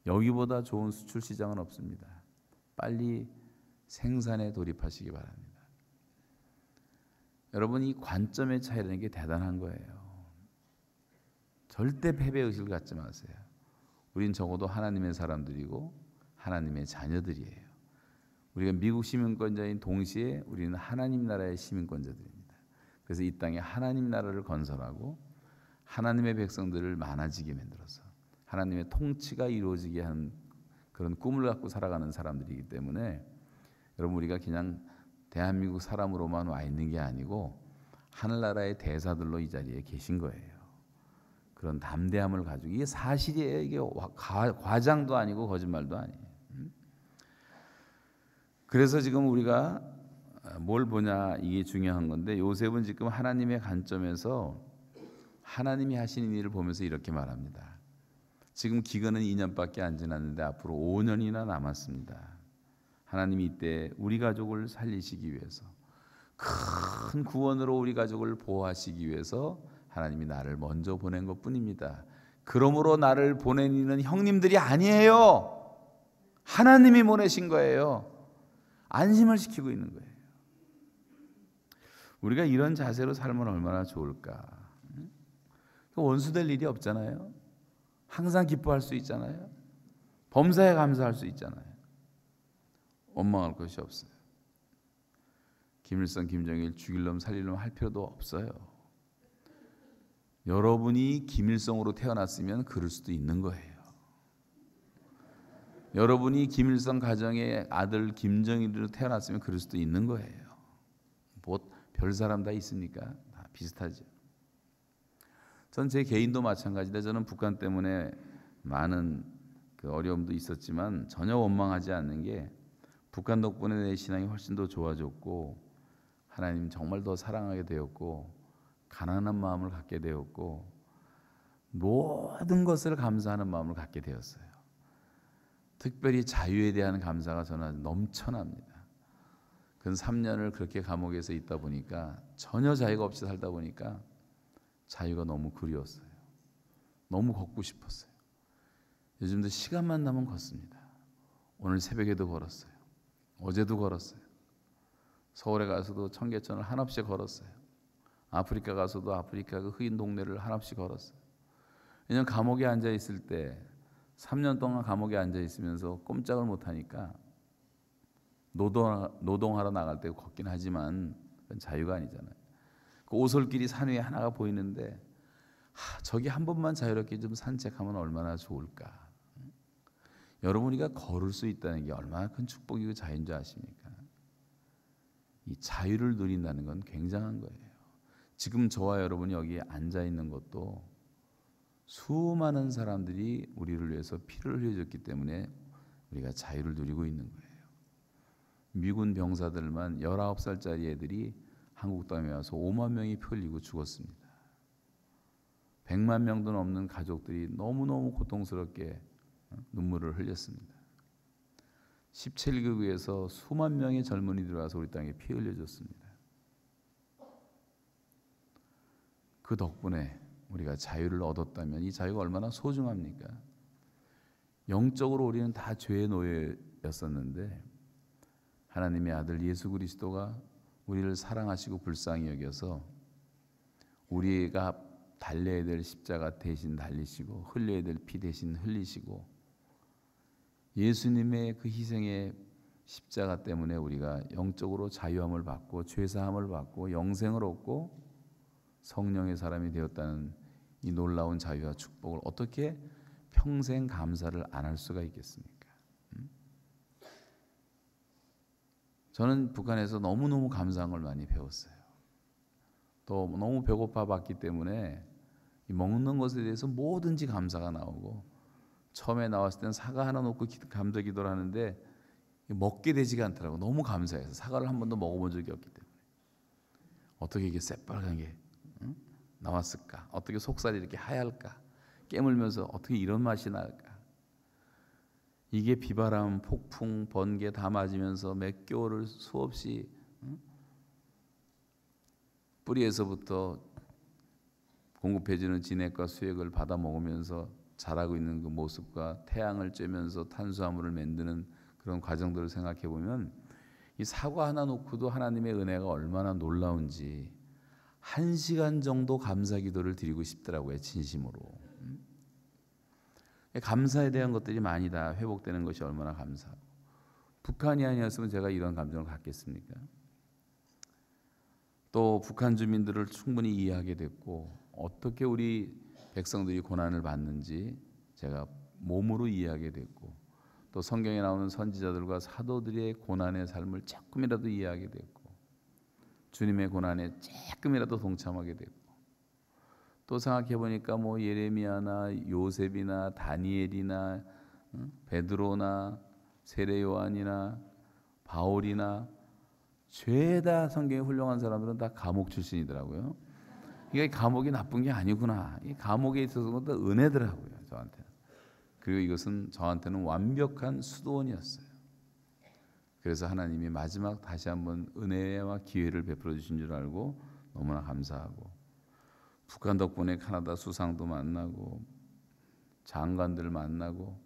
여기보다 좋은 수출 시장은 없습니다. 빨리 생산에 돌입하시기 바랍니다. 여러분, 이 관점의 차이라는 게 대단한 거예요. 절대 패배의식을 갖지 마세요. 우린 적어도 하나님의 사람들이고 하나님의 자녀들이에요. 우리가 미국 시민권자인 동시에 우리는 하나님 나라의 시민권자들입니다. 그래서 이 땅에 하나님 나라를 건설하고 하나님의 백성들을 많아지게 만들어서 하나님의 통치가 이루어지게 하는 그런 꿈을 갖고 살아가는 사람들이기 때문에, 여러분, 우리가 그냥 대한민국 사람으로만 와 있는 게 아니고 하늘나라의 대사들로 이 자리에 계신 거예요. 그런 담대함을 가지고, 이게 사실이에요. 이게 과장도 아니고 거짓말도 아니에요. 그래서 지금 우리가 뭘 보냐, 이게 중요한 건데, 요셉은 지금 하나님의 관점에서 하나님이 하시는 일을 보면서 이렇게 말합니다. 지금 기간은 2년밖에 안 지났는데 앞으로 5년이나 남았습니다. 하나님이 이때 우리 가족을 살리시기 위해서, 큰 구원으로 우리 가족을 보호하시기 위해서 하나님이 나를 먼저 보낸 것뿐입니다. 그러므로 나를 보낸 이는 형님들이 아니에요. 하나님이 보내신 거예요. 안심을 시키고 있는 거예요. 우리가 이런 자세로 살면 얼마나 좋을까. 원수될 일이 없잖아요. 항상 기뻐할 수 있잖아요. 범사에 감사할 수 있잖아요. 원망할 것이 없어요. 김일성, 김정일 죽일 놈 살릴 놈 할 필요도 없어요. 여러분이 김일성으로 태어났으면 그럴 수도 있는 거예요. 여러분이 김일성 가정의 아들 김정일으로 태어났으면 그럴 수도 있는 거예요. 뭐 별 사람 다 있습니까? 다 비슷하죠. 전 제 개인도 마찬가지인데, 저는 북한 때문에 많은 그 어려움도 있었지만 전혀 원망하지 않는 게, 북한 덕분에 내 신앙이 훨씬 더 좋아졌고, 하나님 정말 더 사랑하게 되었고, 가난한 마음을 갖게 되었고, 모든 것을 감사하는 마음을 갖게 되었어요. 특별히 자유에 대한 감사가 저는 넘쳐납니다. 그 3년을 그렇게 감옥에서 있다 보니까, 전혀 자유가 없이 살다 보니까 자유가 너무 그리웠어요. 너무 걷고 싶었어요. 요즘도 시간만 나면 걷습니다. 오늘 새벽에도 걸었어요. 어제도 걸었어요. 서울에 가서도 청계천을 한없이 걸었어요. 아프리카 가서도 아프리카 그 흑인 동네를 한없이 걸었어요. 왜냐하면 감옥에 앉아 있을 때, 3년 동안 감옥에 앉아 있으면서 꼼짝을 못 하니까 노동하러 나갈 때 걷긴 하지만 그건 자유가 아니잖아요. 그 오솔길이 산 위에 하나가 보이는데, 저기 한 번만 자유롭게 좀 산책하면 얼마나 좋을까. 여러분, 우리가 걸을 수 있다는 게 얼마나 큰 축복이고 자유인 줄 아십니까? 이 자유를 누린다는 건 굉장한 거예요. 지금 저와 여러분이 여기에 앉아 있는 것도 수많은 사람들이 우리를 위해서 피를 흘려줬기 때문에 우리가 자유를 누리고 있는 거예요. 미군 병사들만 19살짜리 애들이 한국 땅에 와서 5만 명이 피 흘리고 죽었습니다. 100만 명도 넘는 가족들이 너무너무 고통스럽게 눈물을 흘렸습니다. 17개국에서 수만 명의 젊은이들이 와서 우리 땅에 피 흘려줬습니다. 그 덕분에 우리가 자유를 얻었다면 이 자유가 얼마나 소중합니까? 영적으로 우리는 다 죄의 노예였었는데 하나님의 아들 예수 그리스도가 우리를 사랑하시고 불쌍히 여겨서 우리가 달려야 될 십자가 대신 달리시고 흘려야 될 피 대신 흘리시고 예수님의 그 희생의 십자가 때문에 우리가 영적으로 자유함을 받고 죄사함을 받고 영생을 얻고 성령의 사람이 되었다는 이 놀라운 자유와 축복을 어떻게 평생 감사를 안 할 수가 있겠습니까? 저는 북한에서 너무너무 감사한 걸 많이 배웠어요. 또 너무 배고파 봤기 때문에 먹는 것에 대해서 뭐든지 감사가 나오고 처음에 나왔을 때는 사과 하나 놓고 감사 기도를 하는데 먹게 되지가 않더라고요. 너무 감사해서 사과를 한 번도 먹어본 적이 없기 때문에 어떻게 이게 새빨간 게 나왔을까? 어떻게 속살이 이렇게 하얄까? 깨물면서 어떻게 이런 맛이 날까? 이게 비바람, 폭풍, 번개 다 맞으면서 몇 개월을 수없이 뿌리에서부터 공급해주는 진액과 수액을 받아 먹으면서 자라고 있는 그 모습과 태양을 쬐면서 탄수화물을 만드는 그런 과정들을 생각해 보면 이 사과 하나 놓고도 하나님의 은혜가 얼마나 놀라운지 1시간 정도 감사 기도를 드리고 싶더라고요. 진심으로. 감사에 대한 것들이 많이 다 회복되는 것이 얼마나 감사하고 북한이 아니었으면 제가 이런 감정을 갖겠습니까? 또 북한 주민들을 충분히 이해하게 됐고 어떻게 우리 백성들이 고난을 받는지 제가 몸으로 이해하게 됐고 또 성경에 나오는 선지자들과 사도들의 고난의 삶을 조금이라도 이해하게 됐고 주님의 고난에 조금이라도 동참하게 됐고 또 생각해 보니까 뭐 예레미야나 요셉이나 다니엘이나 베드로나 세례 요한이나 바울이나 죄다 성경에 훌륭한 사람들은 다 감옥 출신이더라고요. 이게 감옥이 나쁜 게 아니구나. 이 감옥에 있어서는 또 은혜더라고요. 저한테는. 그리고 이것은 저한테는 완벽한 수도원이었어요. 그래서 하나님이 마지막 다시 한번 은혜와 기회를 베풀어 주신 줄 알고 너무나 감사하고 북한 덕분에 카나다 수상도 만나고 장관들 만나고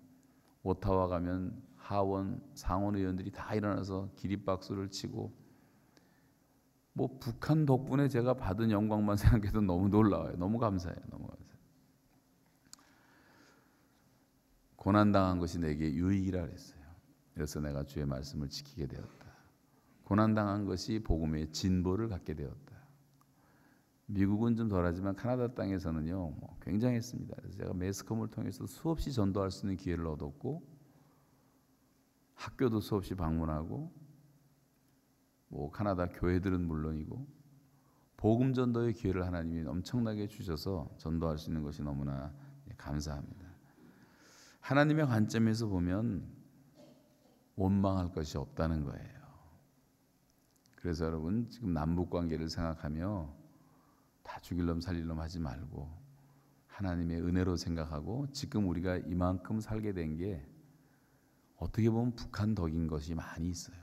오타와 가면 하원, 상원 의원들이 다 일어나서 기립박수를 치고 뭐 북한 덕분에 제가 받은 영광만 생각해도 너무 놀라워요. 너무 감사해요. 너무 감사해요. 고난당한 것이 내게 유익이라 그랬어요. 그래서 내가 주의 말씀을 지키게 되었다. 고난당한 것이 복음의 진보를 갖게 되었다. 미국은 좀 덜하지만 카나다 땅에서는요 뭐 굉장했습니다. 그래서 제가 매스컴을 통해서 수없이 전도할 수 있는 기회를 얻었고 학교도 수없이 방문하고 뭐 카나다 교회들은 물론이고 복음 전도의 기회를 하나님이 엄청나게 주셔서 전도할 수 있는 것이 너무나 감사합니다. 하나님의 관점에서 보면 원망할 것이 없다는 거예요. 그래서 여러분 지금 남북 관계를 생각하며 다 죽일 놈 살릴 놈 하지 말고 하나님의 은혜로 생각하고 지금 우리가 이만큼 살게 된 게 어떻게 보면 북한 덕인 것이 많이 있어요.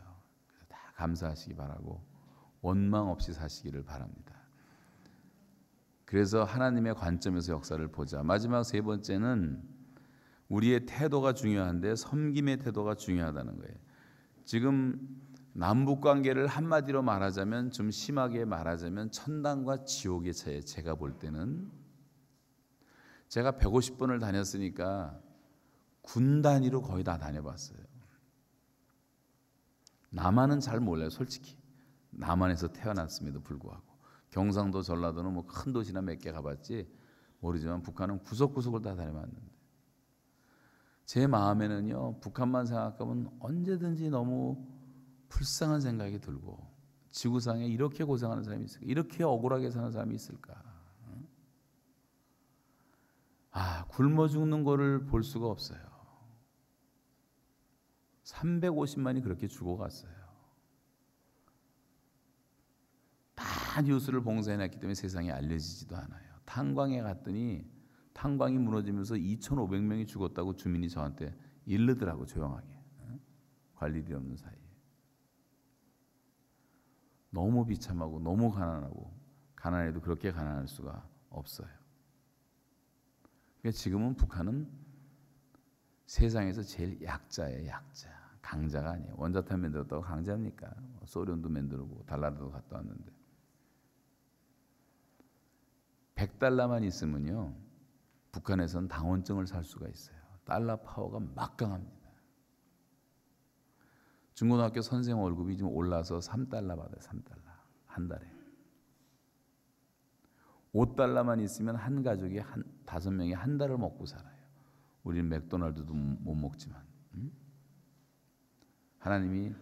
그래서 다 감사하시기 바라고 원망 없이 사시기를 바랍니다. 그래서 하나님의 관점에서 역사를 보자. 마지막 세 번째는 우리의 태도가 중요한데 섬김의 태도가 중요하다는 거예요. 지금 남북 관계를 한마디로 말하자면 좀 심하게 말하자면 천당과 지옥의 차이. 제가 볼 때는 제가 150번을 다녔으니까 군 단위로 거의 다 다녀봤어요. 남한은 잘 몰라요. 솔직히 남한에서 태어났음에도 불구하고 경상도 전라도는 뭐 큰 도시나 몇 개 가봤지 모르지만 북한은 구석구석을 다 다녀봤는데 제 마음에는요 북한만 생각하면 언제든지 너무 불쌍한 생각이 들고 지구상에 이렇게 고생하는 사람이 있을까? 이렇게 억울하게 사는 사람이 있을까? 굶어 죽는 거를 볼 수가 없어요. 350만이 그렇게 죽어갔어요. 다 뉴스를 봉쇄해놨기 때문에 세상에 알려지지도 않아요. 탄광에 갔더니 탄광이 무너지면서 2,500명이 죽었다고 주민이 저한테 이르더라고, 조용하게. 관리들이 없는 사이에. 너무 비참하고 너무 가난하고, 가난해도 그렇게 가난할 수가 없어요. 그러니까 지금은 북한은 세상에서 제일 약자예요. 약자. 강자가 아니에요. 원자탄 만들었다고 강자입니까? 소련도 만들고 달나라도 갔다 왔는데. $100만 있으면요, 북한에서는 당원증을 살 수가 있어요. 달러 파워가 막강합니다. 중고등학교 선생 월급이 지금 올라서 $3 받아요. $3 한 달에. $5만 있으면 한 가족이 5명이 한 달을 먹고 살아요. 우리는 맥도날드도 못 먹지만. 하나님이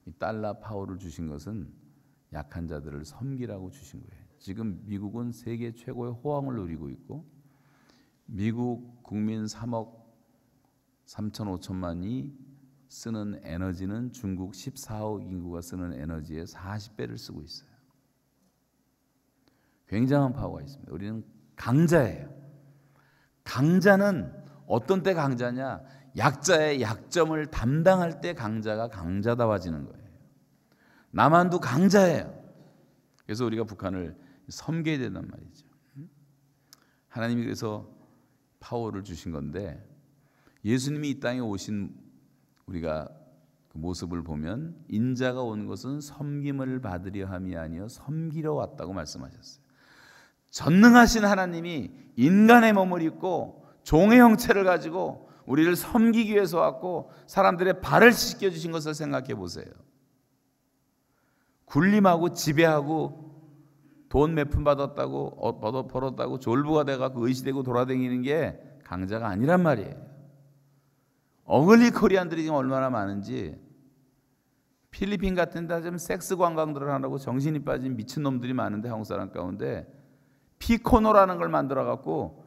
이 달러 파워를 주신 것은 약한 자들을 섬기라고 주신 거예요. 지금 미국은 세계 최고의 호황을 누리고 있고, 미국 국민 3억 3,5천만이 쓰는 에너지는 중국 14억 인구가 쓰는 에너지의 40배를 쓰고 있어요. 굉장한 파워가 있습니다. 우리는 강자예요. 강자는 어떤 때 강자냐? 약자의 약점을 담당할 때 강자가 강자다워지는 거예요. 남한도 강자예요. 그래서 우리가 북한을 섬겨야 된단 말이죠. 하나님이 그래서 파워를 주신 건데, 예수님이 이 땅에 오신 우리가 그 모습을 보면 인자가 온 것은 섬김을 받으려 함이 아니요 섬기러 왔다고 말씀하셨어요. 전능하신 하나님이 인간의 몸을 입고 종의 형체를 가지고 우리를 섬기기 위해서 왔고, 사람들의 발을 씻겨주신 것을 생각해 보세요. 군림하고 지배하고 돈 몇 푼 받았다고 벌었다고 졸부가 돼가지고 의시되고 돌아다니는 게 강자가 아니란 말이에요. 어글리 코리안들이 지금 얼마나 많은지, 필리핀 같은 데 좀 섹스 관광들을 하라고 정신이 빠진 미친놈들이 많은데, 한국 사람 가운데 피코노라는 걸 만들어갖고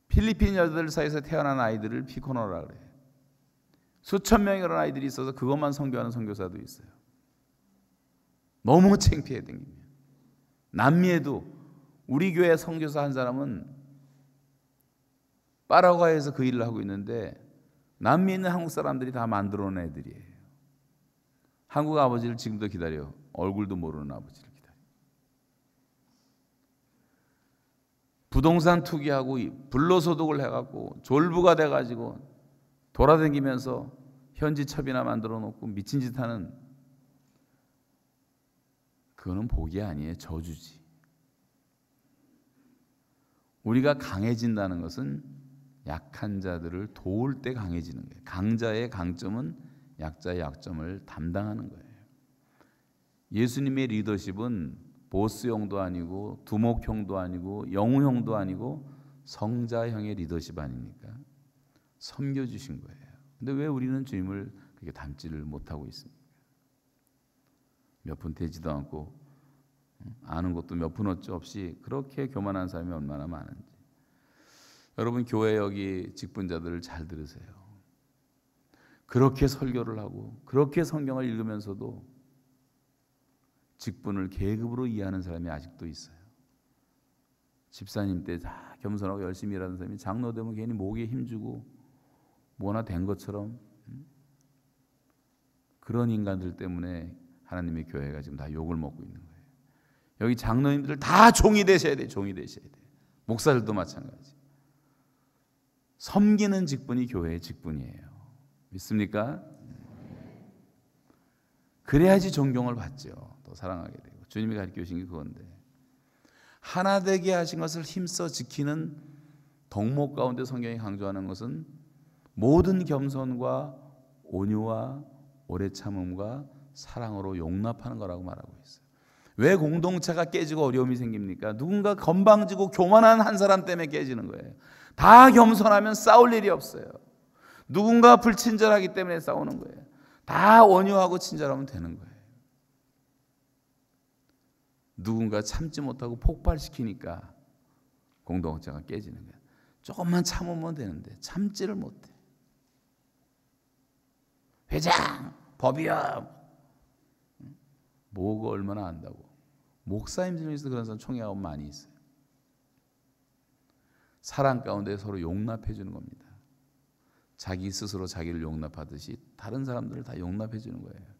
필리핀 여자들 사이에서 태어난 아이들을 피코노라 그래요. 수천 명의 그런 아이들이 있어서 그것만 선교하는 선교사도 있어요. 너무 창피해 댕기면. 남미에도 우리 교회 선교사 한 사람은 파라과이에서 그 일을 하고 있는데, 남미에 있는 한국 사람들이 다 만들어 놓은 애들이에요. 한국 아버지를 지금도 기다려. 얼굴도 모르는 아버지를 기다려. 부동산 투기하고 불로소득을 해갖고 졸부가 돼가지고 돌아다니면서 현지첩이나 만들어 놓고 미친 짓 하는, 그거는 복이 아니에요. 저주지. 우리가 강해진다는 것은 약한 자들을 도울 때 강해지는 거예요. 강자의 강점은 약자의 약점을 담당하는 거예요. 예수님의 리더십은 보스형도 아니고 두목형도 아니고 영우형도 아니고 성자형의 리더십 아닙니까? 섬겨주신 거예요. 근데 왜 우리는 주님을 그렇게 닮지를 못하고 있습니까? 몇 푼 되지도 않고 아는 것도 몇 푼 어쩌 없이 그렇게 교만한 사람이 얼마나 많은지. 여러분, 교회 여기 직분자들을 잘 들으세요. 그렇게 설교를 하고 그렇게 성경을 읽으면서도 직분을 계급으로 이해하는 사람이 아직도 있어요. 집사님 때 다 겸손하고 열심히 일하는 사람이 장로 되면 괜히 목에 힘주고 뭐나 된 것처럼, 그런 인간들 때문에 하나님의 교회가 지금 다 욕을 먹고 있는 거예요. 여기 장로님들 다 종이 되셔야 돼요. 종이 되셔야 돼요. 목사들도 마찬가지. 섬기는 직분이 교회의 직분이에요. 믿습니까? 그래야지 존경을 받죠. 또 사랑하게 되고. 주님이 가르쳐 주신 게 그건데, 하나 되게 하신 것을 힘써 지키는 덕목 가운데 성경이 강조하는 것은 모든 겸손과 온유와 오래 참음과 사랑으로 용납하는 거라고 말하고 있어요. 왜 공동체가 깨지고 어려움이 생깁니까? 누군가 건방지고 교만한 한 사람 때문에 깨지는 거예요. 다 겸손하면 싸울 일이 없어요. 누군가 불친절하기 때문에 싸우는 거예요. 다 온유하고 친절하면 되는 거예요. 누군가 참지 못하고 폭발시키니까 공동체가 깨지는 거야. 조금만 참으면 되는데 참지를 못해. 회장, 법이야. 뭐가 얼마나 안다고. 목사님 중에서 그런 사람 총회하고 많이 있어요. 사랑 가운데 서로 용납해 주는 겁니다. 자기 스스로 자기를 용납하듯이 다른 사람들을 다 용납해 주는 거예요.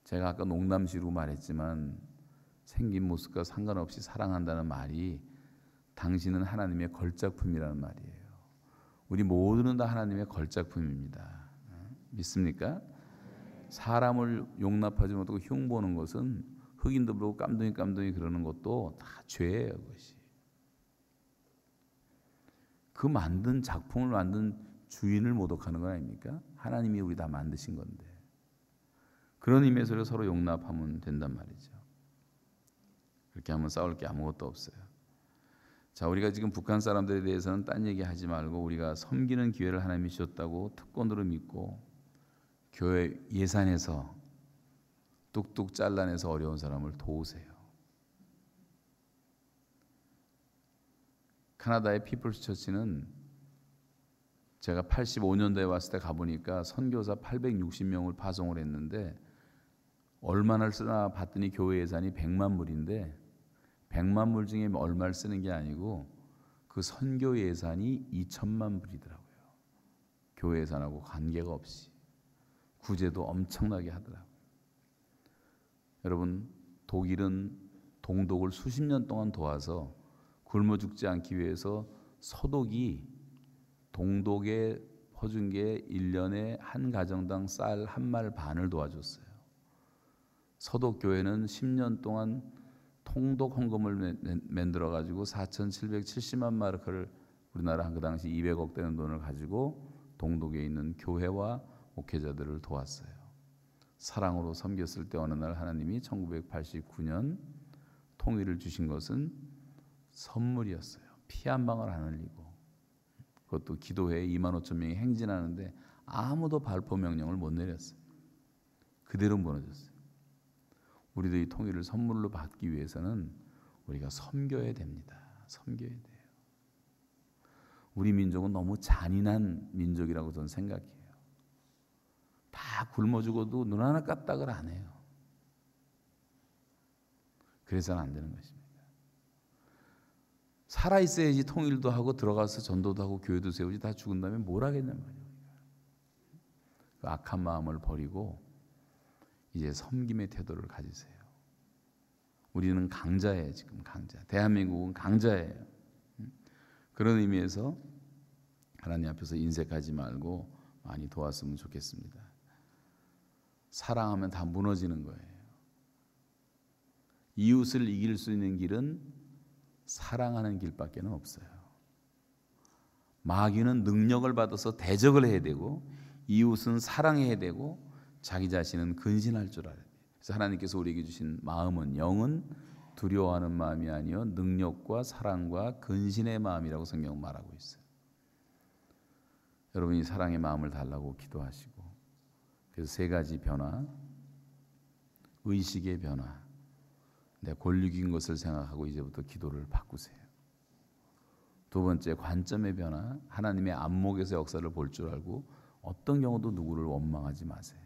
제가 아까 농담식으로 말했지만 생긴 모습과 상관없이 사랑한다는 말이 당신은 하나님의 걸작품이라는 말이에요. 우리 모두는 다 하나님의 걸작품입니다. 믿습니까? 사람을 용납하지 못하고 흉보는 것은 흑인도 보고 깜둥이 그러는 것도 다 죄예요. 그것이. 그 만든 작품을 만든 주인을 모독하는 거 아닙니까? 하나님이 우리 다 만드신 건데. 그런 의미에서 서로 용납하면 된단 말이죠. 그렇게 하면 싸울 게 아무것도 없어요. 자, 우리가 지금 북한 사람들에 대해서는 딴 얘기 하지 말고 우리가 섬기는 기회를 하나님이 주셨다고 특권으로 믿고 교회 예산에서 뚝뚝 잘라내서 어려운 사람을 도우세요. 캐나다의 피플스 처치는 제가 85년도에 왔을 때 가보니까 선교사 860명을 파송을 했는데 얼마나 쓰나 봤더니 교회 예산이 100만 불인데 100만 불 중에 얼마를 쓰는 게 아니고 그 선교 예산이 2천만 불이더라고요. 교회 예산하고 관계가 없이 구제도 엄청나게 하더라고요. 여러분, 독일은 동독을 수십 년 동안 도와서 굶어 죽지 않기 위해서 서독이 동독에 퍼준 게 1년에 한 가정당 쌀 한 말 반을 도와줬어요. 서독 교회는 10년 동안 통독 헌금을 만들어 가지고 4,770만 마르크를 우리나라 그 당시 200억 되는 돈을 가지고 동독에 있는 교회와 목회자들을 도왔어요. 사랑으로 섬겼을 때 어느 날 하나님이 1989년 통일을 주신 것은 선물이었어요. 피 한 방울 안 흘리고. 그것도 기도회에 25,000명이 행진하는데 아무도 발포 명령을 못 내렸어요. 그대로 무너졌어요. 우리도 이 통일을 선물로 받기 위해서는 우리가 섬겨야 됩니다. 섬겨야 돼요. 우리 민족은 너무 잔인한 민족이라고 저는 생각해요. 다 굶어 죽어도 눈 하나 까딱을 안 해요. 그래서는 안 되는 것입니다. 살아있어야지 통일도 하고 들어가서 전도도 하고 교회도 세우지. 다 죽은 다음에 뭘 하겠냔 말이에요. 그 악한 마음을 버리고 이제 섬김의 태도를 가지세요. 우리는 강자예요. 지금 강자. 대한민국은 강자예요. 그런 의미에서 하나님 앞에서 인색하지 말고 많이 도왔으면 좋겠습니다. 사랑하면 다 무너지는 거예요. 이웃을 이길 수 있는 길은 사랑하는 길밖에 없어요. 마귀는 능력을 받아서 대적을 해야 되고 이웃은 사랑해야 되고 자기 자신은 근신할 줄 알아야 돼요. 그래서 하나님께서 우리에게 주신 마음은, 영은 두려워하는 마음이 아니요 능력과 사랑과 근신의 마음이라고 성경은 말하고 있어요. 여러분이 사랑의 마음을 달라고 기도하시고, 그래서 세 가지 변화, 의식의 변화, 내 권력인 것을 생각하고 이제부터 기도를 바꾸세요. 두 번째, 관점의 변화, 하나님의 안목에서 역사를 볼 줄 알고 어떤 경우도 누구를 원망하지 마세요.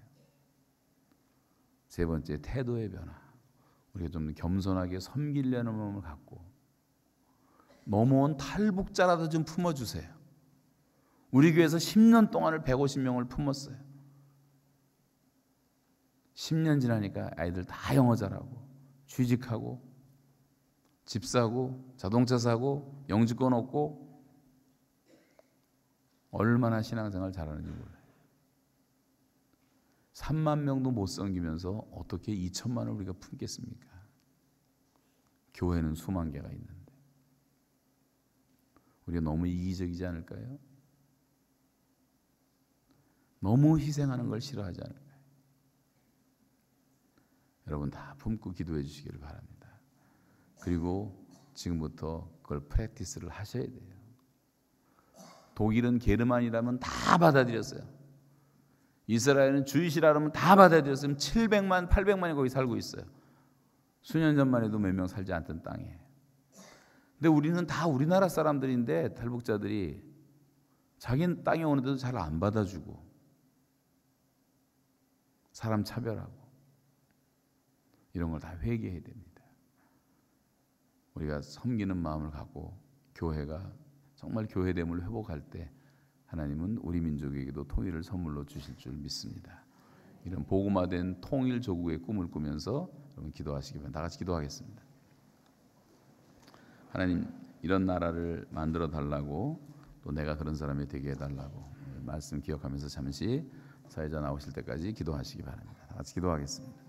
세 번째, 태도의 변화, 우리가 좀 겸손하게 섬기려는 마음을 갖고 넘어온 탈북자라도 좀 품어주세요. 우리 교회에서 10년 동안을 150명을 품었어요. 10년 지나니까 아이들 다 영어 잘하고 취직하고 집 사고 자동차 사고 영주권 얻고 얼마나 신앙생활 잘하는지 몰라요. 3만 명도 못 섬기면서 어떻게 2천만을 우리가 품겠습니까? 교회는 수만 개가 있는데 우리가 너무 이기적이지 않을까요? 너무 희생하는 걸 싫어하지 않을까요? 여러분 다 품고 기도해 주시기를 바랍니다. 그리고 지금부터 그걸 프랙티스를 하셔야 돼요. 독일은 게르만이라면 다 받아들였어요. 이스라엘은 주이시라면 다 받아들였으면 700만, 800만이 거기 살고 있어요. 수년 전만 해도 몇 명 살지 않던 땅에. 근데 우리는 다 우리나라 사람들인데 탈북자들이 자기 땅에 오는데도 잘 안 받아주고 사람 차별하고 이런 걸 다 회개해야 됩니다. 우리가 섬기는 마음을 갖고 교회가 정말 교회됨을 회복할 때 하나님은 우리 민족에게도 통일을 선물로 주실 줄 믿습니다. 이런 복음화된 통일 조국의 꿈을 꾸면서 여러분 기도하시기 바랍니다. 다 같이 기도하겠습니다. 하나님, 이런 나라를 만들어 달라고, 또 내가 그런 사람이 되게 해달라고 말씀 기억하면서 잠시 사회자 나오실 때까지 기도하시기 바랍니다. 다 같이 기도하겠습니다.